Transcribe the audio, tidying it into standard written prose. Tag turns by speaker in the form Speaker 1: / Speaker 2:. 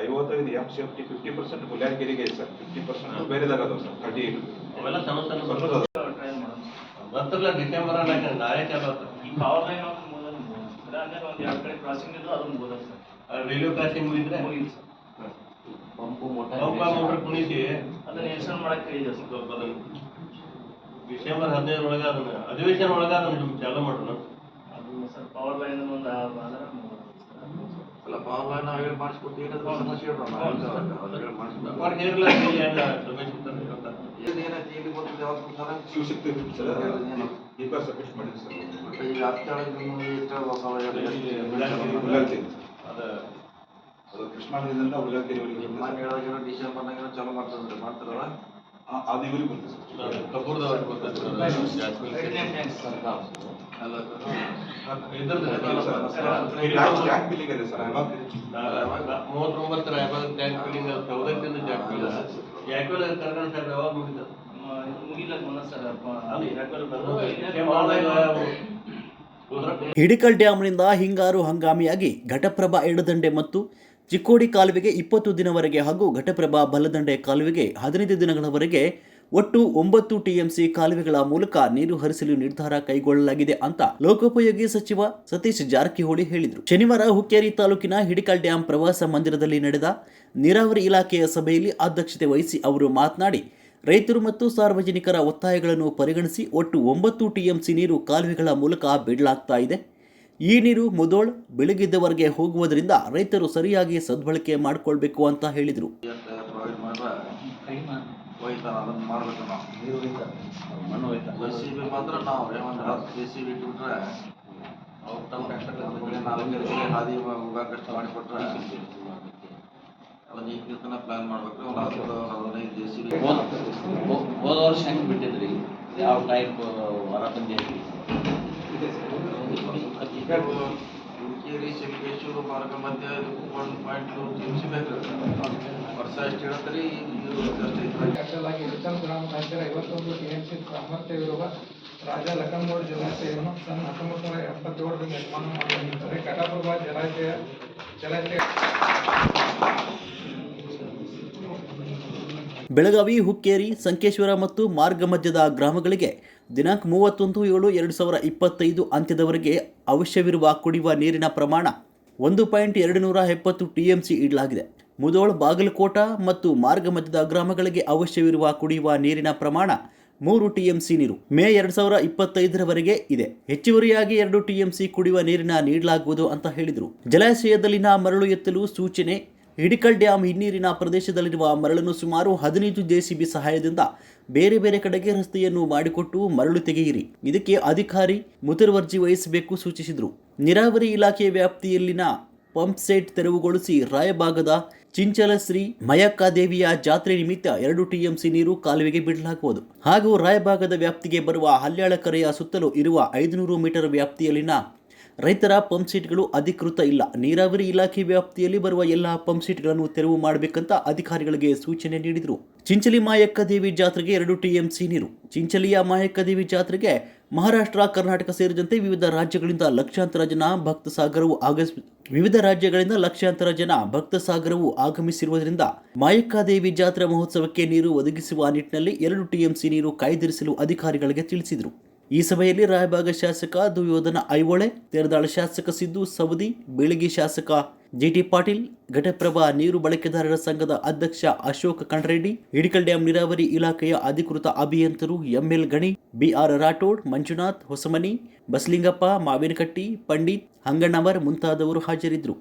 Speaker 1: 55 F safety 50% ಗುಲ್ಯಾರ್ಗಿರಿಗೆ ಇದೆ sir, 50% ಬೇರೆದಾಗದ sir. 38
Speaker 2: ಅವೆಲ್ಲ ಸಣ್ಣ ಸಣ್ಣ ಬರ್ತಲ್ಲ ಡಿಸೆಂಬರ್ ನಾಳೆ ಚಾಲು ಈ ಪವರ್ ಲೈನ್ ಒಂದು ಎರಡು ಕಡೆ ಕ್ರಾಸಿಂಗ್ ಇದ್ದು ಅದನ್ನು ಬೋದ ಸರ್. ರೈಲ್ವೆ ಕ್ರಾಸಿಂಗ್ ಮುಗಿದ್ರೆ ಮುಗಿದು ಸರ್. ಪಂಪು ಮೋಟರ್ ಕುಣಿಸಿ ಅದನ್ನ ಎಕ್ಸ್ಟೆಂಡ್ ಮಾಡಕ್ಕೆ ಹೇಳಿದೆ ಸರ್. ಬದಲು ಡಿಸೆಂಬರ್ 15 ಒಳಗೆ ಅದನ್ನ ಅಧಿವೇಶನ ಒಳಗೆ ಅದನ್ನು ಚಾಲು ಮಾಡೋಣ. ಅದು ಸರ್ ಪವರ್ ಲೈನ್ ಒಂದು ಅಲ್ಲ ಪವರ್ ಲೈನ್ ಅವೇರ್ ಮಾಡಿಸ್ಕೊಟ್ಟು ಏನಾದರೂ ಸಮಸ್ಯೆ ಇರೋಣ ಅವೇರ್ ಮಾಡಿಸ್ಕೊಂಡು ಪವರ್ ಹೇರ್ಲ ಏನು ಸಮಸ್ಯೆ ಇರ್ತಾರೆ ಏನಾಯ್ತು ಇಲ್ಲಿ ಗೊತ್ತಿದೆ ಯಾವತ್ತು ಸರ್ ಶಿವಶಕ್ತಿ ಸರ್ ಈಗ ಸಬ್ಮಿಟ್ ಮಾಡಿದ್ವಿ ಸರ್. ಮತ್ತೆ ಈಗ ಹತ್ತೊಳಗೆ ಎಷ್ಟು ಅದು ಕೃಷ್ಣಾದಿಂದ ಉಳ್ಳಾಗೇರಿವರೆಗೆ ನಾನು ಹೇಳೋದು ಡಿಸೆಂಬರ್ನಾಗ ಚಾಲು ಮಾಡ್ತಾರಲ್ಲ ಅದು ಇವ್ರಿಗೆ ಬರ್ತದೆ ಸರ್. ಕಪೂರ್ದವ್ರಿಗೆ ಬರ್ತದೆ ಅಲ್ಲ ಟ್ಯಾಂಕ್ ಬಿಲ್ಲಿಂಗ್ ಇದೆ ಸರ್. 39 ಯಾವಾಗ ಟ್ಯಾಂಕ್ ಬಿಲ್ಲಿಂಗ್ ಸೌದತ್ತಿಂದ ಜಾಕ್ವೆಲ್ ಕರ್ನಾಟಕ ಸರ್ ಯಾವಾಗ ಮುಗಿದ ಮುಗಿಲ್ಲ ಸರ್.
Speaker 3: ಹಿಡಿಕಲ್ ಡ್ಯಾಂನಿಂದ ಹಿಂಗಾರು ಹಂಗಾಮಿಯಾಗಿ ಘಟಪ್ರಭಾ ಎಡದಂಡೆ ಮತ್ತು ಚಿಕ್ಕೋಡಿ ಕಾಲುವೆಗೆ 20 ದಿನವರೆಗೆ ಹಾಗೂ ಘಟಪ್ರಭಾ ಬಲದಂಡೆ ಕಾಲುವೆಗೆ 15 ದಿನಗಳವರೆಗೆ ಒಟ್ಟು 9 ಟಿಎಂಸಿ ಕಾಲುವೆಗಳ ಮೂಲಕ ನೀರು ಹರಿಸಲು ನಿರ್ಧಾರ ಕೈಗೊಳ್ಳಲಾಗಿದೆ ಅಂತ ಲೋಕೋಪಯೋಗಿ ಸಚಿವ ಸತೀಶ್ ಜಾರಕಿಹೊಳಿ ಹೇಳಿದರು. ಶನಿವಾರ ಹುಕ್ಕೇರಿ ತಾಲೂಕಿನ ಹಿಡಿಕಲ್ ಡ್ಯಾಂ ಪ್ರವಾಸ ಮಂದಿರದಲ್ಲಿ ನಡೆದ ನೀರಾವರಿ ಇಲಾಖೆಯ ಸಭೆಯಲ್ಲಿ ಅಧ್ಯಕ್ಷತೆ ವಹಿಸಿ ಅವರು ಮಾತನಾಡಿ, ರೈತರು ಮತ್ತು ಸಾರ್ವಜನಿಕರ ಒತ್ತಾಯಗಳನ್ನು ಪರಿಗಣಿಸಿ ಒಟ್ಟು 9 ಟಿಎಂಸಿ ನೀರು ಕಾಲುವೆಗಳ ಮೂಲಕ ಬಿಡಲಾಗ್ತಾ ಇದೆ. ಈ ನೀರು ಮುದೋಳ್ ಬೆಳಗಿದ್ದವರೆಗೆ ಹೋಗುವುದರಿಂದ ರೈತರು ಸರಿಯಾಗಿ ಸದ್ಬಳಕೆ ಮಾಡಿಕೊಳ್ಬೇಕು ಅಂತ ಹೇಳಿದರು.
Speaker 2: ಮಾತ್ರ ನಾವು JCB ಇಟ್ಬಿಟ್ರೆ ಅವ್ರು ತಮ್ಮ ಹಾದಿ ಹೋಗಕ್ಕಷ್ಟು ಮಾಡಿಕೊಟ್ರೆ ಅದನ್ನ ಈ ದಿವಸನ ಪ್ಲಾನ್ ಮಾಡ್ಬೇಕು. ಒಂದು 15 JCB ಹೋದ ವರ್ಷ ಹೆಂಗೆ ಬಿಟ್ಟಿದ್ರಿ ಯಾವ ಟೈಪ್ ಹೊರ ಬಂದಿದ್ರಿ ಹುಡುಕೇರಿ ಶಂಕೇಶ್ವರ ಮಾರ್ಗ ಮಧ್ಯ 1.2 TMC ಬೇಕು ವರ್ಷ ಎಷ್ಟು ಹೇಳ್ತೀರಿ?
Speaker 4: ಹಿಡಿಕಲ್ ಗ್ರಾಮ ಪಂಚಾಯತ್ 51 TMC ಸಾಮರ್ಥ್ಯವಿರುವ ರಾಜ ಲಖನ್ಗೌಡ ಜಲಾಶಯವನ್ನು ಸನ್ 1977 ನಿರ್ಮಾಣ ಮಾಡಲಾಗಿದ್ದರೆ ಘಟಪ್ರಭಾ ಜಲಾಶಯ
Speaker 3: ಬೆಳಗಾವಿ, ಹುಕ್ಕೇರಿ, ಸಂಕೇಶ್ವರ ಮತ್ತು ಮಾರ್ಗ ಮಧ್ಯದ ಗ್ರಾಮಗಳಿಗೆ ದಿನಾಂಕ 31/7/2025 ಅಂತ್ಯದವರೆಗೆ ಅವಶ್ಯವಿರುವ ಕುಡಿಯುವ ನೀರಿನ ಪ್ರಮಾಣ 1.270 TMC ಇಡಲಾಗಿದೆ. ಮುದೋಳ್, ಬಾಗಲಕೋಟ ಮತ್ತು ಮಾರ್ಗ ಮಧ್ಯದ ಗ್ರಾಮಗಳಿಗೆ ಅವಶ್ಯವಿರುವ ಕುಡಿಯುವ ನೀರಿನ ಪ್ರಮಾಣ 3 TMC ನೀರು ಮೇ 2025ರವರೆಗೆ ಇದೆ. ಹೆಚ್ಚುವರಿಯಾಗಿ 2 TMC ಕುಡಿಯುವ ನೀರಿನ ನೀಡಲಾಗುವುದು ಅಂತ ಹೇಳಿದರು. ಜಲಾಶಯದಲ್ಲಿನ ಮರಳು ಎತ್ತಲು ಸೂಚನೆ. ಹಿಡಿಕಲ್ ಡ್ಯಾಂ ಹಿನ್ನೀರಿನ ಪ್ರದೇಶದಲ್ಲಿರುವ ಮರಳನ್ನು ಸುಮಾರು 15 JCB ಸಹಾಯದಿಂದ ಬೇರೆ ಬೇರೆ ಕಡೆಗೆ ರಸ್ತೆಯನ್ನು ಮಾಡಿಕೊಟ್ಟು ಮರಳು ತೆಗೆಯಿರಿ. ಇದಕ್ಕೆ ಅಧಿಕಾರಿ ಮುತುವರ್ಜಿ ವಹಿಸಬೇಕು ಸೂಚಿಸಿದರು. ನೀರಾವರಿ ಇಲಾಖೆಯ ವ್ಯಾಪ್ತಿಯಲ್ಲಿನ ಪಂಪ್ ಸೆಟ್ ತೆರವುಗೊಳಿಸಿ ರಾಯಭಾಗದ ಚಿಂಚಲಶ್ರೀ ಮಯಕ್ಕಾದೇವಿಯ ಜಾತ್ರೆ ನಿಮಿತ್ತ 2 TMC ನೀರು ಕಾಲುವೆಗೆ ಬಿಡಲಾಗುವುದು. ಹಾಗೂ ರಾಯಭಾಗದ ವ್ಯಾಪ್ತಿಗೆ ಬರುವ ಹಲ್ಯಾಳ ಕೆರೆಯ ಸುತ್ತಲೂ ಇರುವ 500 ಮೀಟರ್ ವ್ಯಾಪ್ತಿಯಲ್ಲಿನ ರೈತರ ಪಂಪ್ ಸೆಟ್ಗಳು ಅಧಿಕೃತ ಇಲ್ಲ. ನೀರಾವರಿ ಇಲಾಖೆ ವ್ಯಾಪ್ತಿಯಲ್ಲಿ ಬರುವ ಎಲ್ಲ ಪಂಪ್ ಸೆಟ್ಗಳನ್ನು ತೆರವು ಮಾಡಬೇಕಂತ ಅಧಿಕಾರಿಗಳಿಗೆ ಸೂಚನೆ ನೀಡಿದರು. ಚಿಂಚಲಿ ಮಾಯಕ್ಕದೇವಿ ಜಾತ್ರೆಗೆ 2 TMC ನೀರು. ಚಿಂಚಲಿಯ ಮಾಯಕ್ಕದೇವಿ ಜಾತ್ರೆಗೆ ಮಹಾರಾಷ್ಟ್ರ, ಕರ್ನಾಟಕ ಸೇರಿದಂತೆ ವಿವಿಧ ರಾಜ್ಯಗಳಿಂದ ಲಕ್ಷಾಂತರ ಜನ ಭಕ್ತ ಸಾಗರವು ಆಗಮಿಸಿರುವುದರಿಂದ ಮಾಯಕ್ಕದೇವಿ ಜಾತ್ರಾ ಮಹೋತ್ಸವಕ್ಕೆ ನೀರು ಒದಗಿಸುವ ನಿಟ್ಟಿನಲ್ಲಿ 2 TMC ನೀರು ಕಾಯ್ದಿರಿಸಲು ಅಧಿಕಾರಿಗಳಿಗೆ ತಿಳಿಸಿದರು. ಈ ಸಭೆಯಲ್ಲಿ ರಾಯಭಾಗ ಶಾಸಕ ದುರ್ಯೋಧನ ಐಹೊಳೆ, ತೇರದಾಳ ಶಾಸಕ ಸಿದ್ದು ಸವದಿ, ಬೀಳಗಿ ಶಾಸಕ GT ಪಾಟೀಲ್, ಘಟಪ್ರಭಾ ನೀರು ಬಳಕೆದಾರರ ಸಂಘದ ಅಧ್ಯಕ್ಷ ಅಶೋಕ್ ಕಂಡ್ರೆಡ್ಡಿ, ಹಿಡಿಕಲ್ ಡ್ಯಾಂ ನೀರಾವರಿ ಇಲಾಖೆಯ ಅಧಿಕೃತ ಅಭಿಯಂತರು ML ಗಣಿ, BR ರಾಠೋಡ್, ಮಂಜುನಾಥ್ ಹೊಸಮನಿ, ಬಸಲಿಂಗಪ್ಪ, ಮಾವಿನಕಟ್ಟಿ, ಪಂಡಿತ್, ಹಂಗಣ್ಣವರ್ ಮುಂತಾದವರು ಹಾಜರಿದ್ದರು.